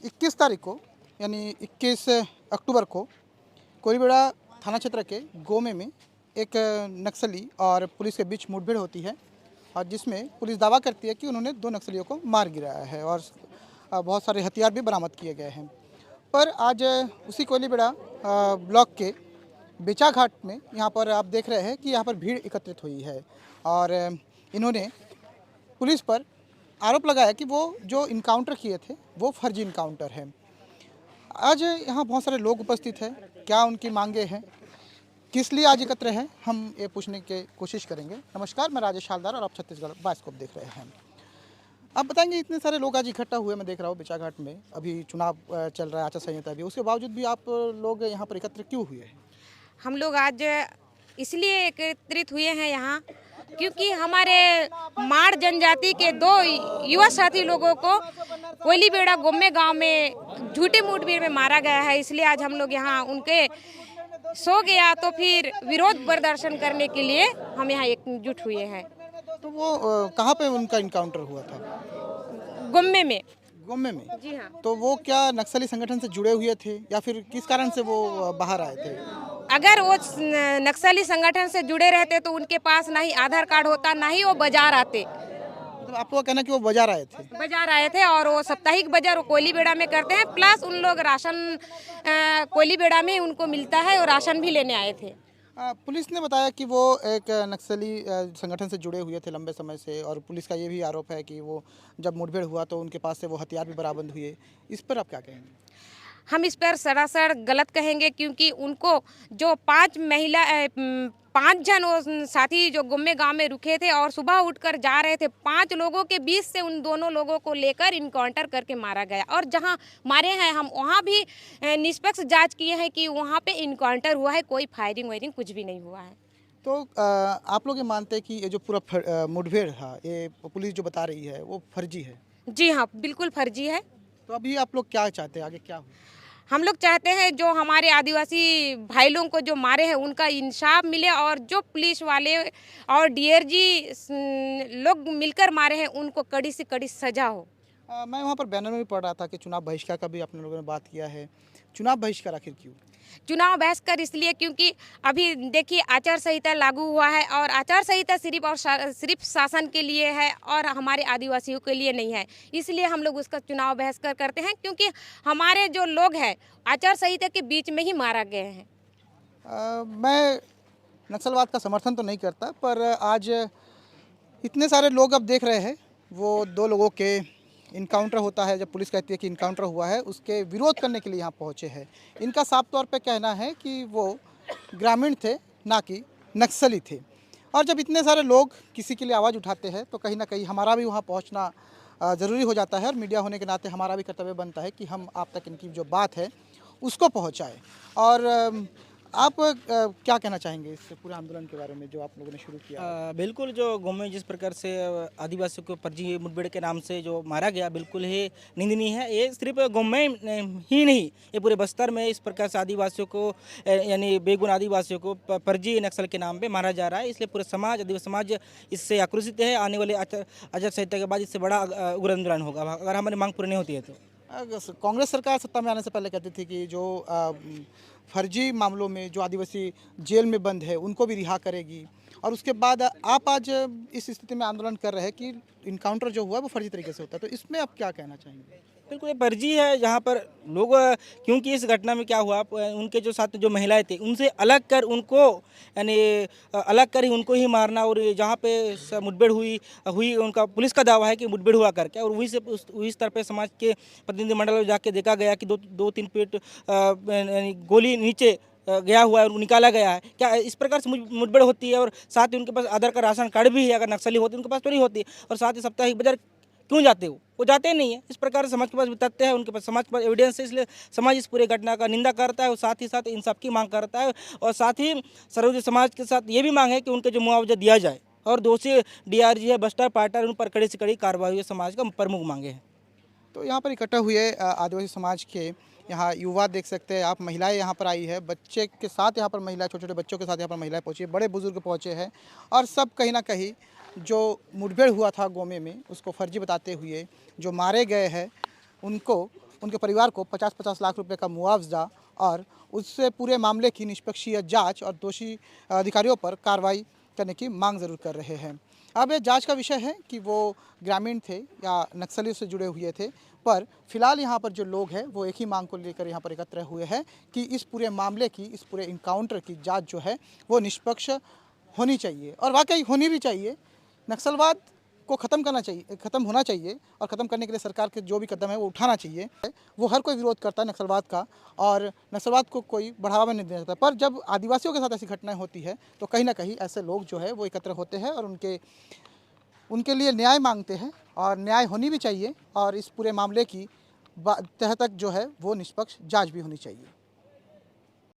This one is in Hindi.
21 तारीख को यानी 21 अक्टूबर को कोईलबेड़ा थाना क्षेत्र के गोमे में एक नक्सली और पुलिस के बीच मुठभेड़ होती है और जिसमें पुलिस दावा करती है कि उन्होंने 2 नक्सलियों को मार गिराया है और बहुत सारे हथियार भी बरामद किए गए हैं। पर आज उसी कोईलबेड़ा ब्लॉक के बेचा घाट में यहाँ पर आप देख रहे हैं कि यहाँ पर भीड़ एकत्रित हुई है और इन्होंने पुलिस पर आरोप लगाया कि वो जो इनकाउंटर किए थे वो फर्जी इनकाउंटर है। आज यहाँ बहुत सारे लोग उपस्थित हैं, क्या उनकी मांगे हैं, किस लिए आज एकत्र हैं, हम ये पूछने की कोशिश करेंगे। नमस्कार, मैं राजेश हालदार और आप छत्तीसगढ़ बायोस्कोप देख रहे हैं। आप बताएंगे, इतने सारे लोग आज इकट्ठा हुए, मैं देख रहा हूँ बेचा घाट में अभी चुनाव चल रहा है, आचार संहिता भी, उसके बावजूद भी आप लोग यहाँ पर एकत्र क्यों हुए? हम लोग आज इसलिए एकत्रित हुए हैं यहाँ क्योंकि हमारे माड़ जनजाति के 2 युवा साथी लोगों को कोईलबेड़ा गोमे गांव में झूठी मुठभेड़ में मारा गया है। इसलिए आज हम लोग यहाँ उनके सो गया तो फिर विरोध प्रदर्शन करने के लिए हम यहाँ एकजुट हुए हैं। तो वो कहाँ पे उनका इनकाउंटर हुआ था? गोमे में। गोमे में? जी हाँ। तो वो क्या नक्सली संगठन से जुड़े हुए थे या फिर किस कारण से वो बाहर आए थे? अगर वो नक्सली संगठन से जुड़े रहते तो उनके पास ना ही आधार कार्ड होता, ना ही वो बाजार आते। मतलब आपको कहना कि वो बाजार आए थे? बाजार आए थे और वो साप्ताहिक बाजार वो कोईलबेड़ा में करते हैं, प्लस उन लोग राशन कोईलबेड़ा में उनको मिलता है और राशन भी लेने आए थे। पुलिस ने बताया कि वो एक नक्सली संगठन से जुड़े हुए थे लंबे समय से और पुलिस का ये भी आरोप है कि वो जब मुठभेड़ हुआ तो उनके पास से वो हथियार भी बरामद हुए। इस पर आप क्या कहेंगे? हम इस पर सरासर गलत कहेंगे क्योंकि उनको जो 5 जन वो साथी जो गुम्मे गांव में रुके थे और सुबह उठकर जा रहे थे, 5 लोगों के बीच से उन दोनों लोगों को लेकर इनकाउंटर करके मारा गया और जहां मारे हैं हम वहां भी निष्पक्ष जांच किए हैं कि वहां पे इनकाउंटर हुआ है, कोई फायरिंग वायरिंग कुछ भी नहीं हुआ है। तो आप लोग ये मानते हैं कि ये जो पूरा मुठभेड़ है, ये पुलिस जो बता रही है वो फर्जी है? जी हाँ, बिल्कुल फर्जी है। तो अभी आप लोग क्या चाहते हैं, आगे क्या हो? हम लोग चाहते हैं जो हमारे आदिवासी भाई लोगों को जो मारे हैं उनका इंसाफ मिले और जो पुलिस वाले और डीआरजी लोग मिलकर मारे हैं उनको कड़ी से कड़ी सजा हो। मैं वहाँ पर बैनर में भी पढ़ रहा था कि चुनाव बहिष्कार का भी अपने लोगों ने बात किया है। चुनाव बहिष्कार आखिर क्यों? चुनाव बहिष्कार इसलिए क्योंकि अभी देखिए आचार संहिता लागू हुआ है और आचार संहिता सिर्फ शासन के लिए है और हमारे आदिवासियों के लिए नहीं है। इसलिए हम लोग उसका चुनाव बहिष्कार करते हैं क्योंकि हमारे जो लोग हैं आचार संहिता के बीच में ही मारा गए हैं। मैं नक्सलवाद का समर्थन तो नहीं करता, पर आज इतने सारे लोग अब देख रहे हैं, वो 2 लोगों के इनकाउंटर होता है, जब पुलिस कहती है कि इनकाउंटर हुआ है, उसके विरोध करने के लिए यहाँ पहुँचे हैं। इनका साफ तौर पे कहना है कि वो ग्रामीण थे, ना कि नक्सली थे। और जब इतने सारे लोग किसी के लिए आवाज़ उठाते हैं तो कहीं ना कहीं हमारा भी वहाँ पहुँचना ज़रूरी हो जाता है और मीडिया होने के नाते हमारा भी कर्तव्य बनता है कि हम आप तक इनकी जो बात है उसको पहुँचाएँ। और आप क्या कहना चाहेंगे इस पूरे आंदोलन के बारे में जो आप लोगों ने शुरू किया? बिल्कुल, जो गाँव में जिस प्रकार से आदिवासियों को फर्जी मुठभेड़ के नाम से जो मारा गया, बिल्कुल ही निंदनीय है। ये सिर्फ गाँव में ही नहीं, ये पूरे बस्तर में इस प्रकार से आदिवासियों को यानी बेगुन आदिवासियों को फर्जी नक्सल के नाम पे मारा जा रहा है। इसलिए पूरे समाज, आदिवासी समाज इससे आक्रोशित है। आने वाले आचार संहिता के बाद इससे बड़ा उग्र आंदोलन होगा अगर हमारी मांग पूरी नहीं होती है तो। कांग्रेस सरकार सत्ता में आने से पहले कहती थी कि जो फर्जी मामलों में जो आदिवासी जेल में बंद है उनको भी रिहा करेगी, और उसके बाद आप आज इस स्थिति में आंदोलन कर रहे हैं कि इनकाउंटर जो हुआ है वो फर्जी तरीके से होता है, तो इसमें आप क्या कहना चाहेंगे? बिल्कुल ये फर्जी है। जहाँ पर लोग क्योंकि इस घटना में क्या हुआ, उनके जो साथ जो महिलाएं थी उनसे अलग कर उनको यानी अलग कर ही उनको ही मारना, और जहाँ पे मुठभेड़ हुई उनका पुलिस का दावा है कि मुठभेड़ हुआ करके, और वही से उस स्तर पे समाज के प्रतिनिधिमंडल में जाके देखा गया कि 2-3 फीट यानी गोली नीचे गया हुआ है और निकाला गया है। क्या इस प्रकार से मुठभेड़ होती है? और साथ ही उनके पास आधार का राशन कार्ड भी है, अगर नक्सली होते उनके पास तो नहीं होती। और साथ ही साप्ताहिक बाजार क्यों जाते हो? वो जाते नहीं है। इस प्रकार से समाज के पास भी तथ्य है, उनके पास समाज के पास एविडेंस है, इसलिए समाज इस पूरे घटना का निंदा करता है और साथ ही साथ इंसाफ की मांग करता है। और साथ ही सर्वोदय समाज के साथ ये भी मांग है कि उनके जो मुआवजा दिया जाए, और दोषी डीआरजी है, बस्टर पार्टर, उन पर कड़ी से कड़ी कार्रवाई समाज का प्रमुख मांगे हैं। तो यहाँ पर इकट्ठा हुए आदिवासी समाज के यहाँ युवा देख सकते हैं आप, महिलाएं यहाँ पर आई है, बच्चे के साथ यहाँ पर महिलाएं, छोटे छोटे बच्चों के साथ यहाँ पर महिलाएं पहुँची, बड़े बुजुर्ग पहुँचे हैं, और सब कहीं ना कहीं जो मुठभेड़ हुआ था गोमे में उसको फर्जी बताते हुए जो मारे गए हैं उनको उनके परिवार को 50-50 लाख रुपए का मुआवजा और उससे पूरे मामले की निष्पक्षीय जांच और दोषी अधिकारियों पर कार्रवाई करने की मांग ज़रूर कर रहे हैं। अब ये जांच का विषय है कि वो ग्रामीण थे या नक्सलियों से जुड़े हुए थे, पर फिलहाल यहाँ पर जो लोग हैं वो एक ही मांग को लेकर यहाँ पर एकत्र हुए हैं कि इस पूरे मामले की, इस पूरे इनकाउंटर की जांच जो है वो निष्पक्ष होनी चाहिए और वाकई होनी भी चाहिए। नक्सलवाद को ख़त्म करना चाहिए, ख़त्म होना चाहिए और ख़त्म करने के लिए सरकार के जो भी कदम है वो उठाना चाहिए। वो हर कोई विरोध करता है नक्सलवाद का और नक्सलवाद को कोई बढ़ावा नहीं देता, पर जब आदिवासियों के साथ ऐसी घटनाएं होती है तो कहीं ना कहीं ऐसे लोग जो है वो एकत्र होते हैं और उनके लिए न्याय मांगते हैं और न्याय होनी भी चाहिए और इस पूरे मामले की तह तक जो है वो निष्पक्ष जाँच भी होनी चाहिए।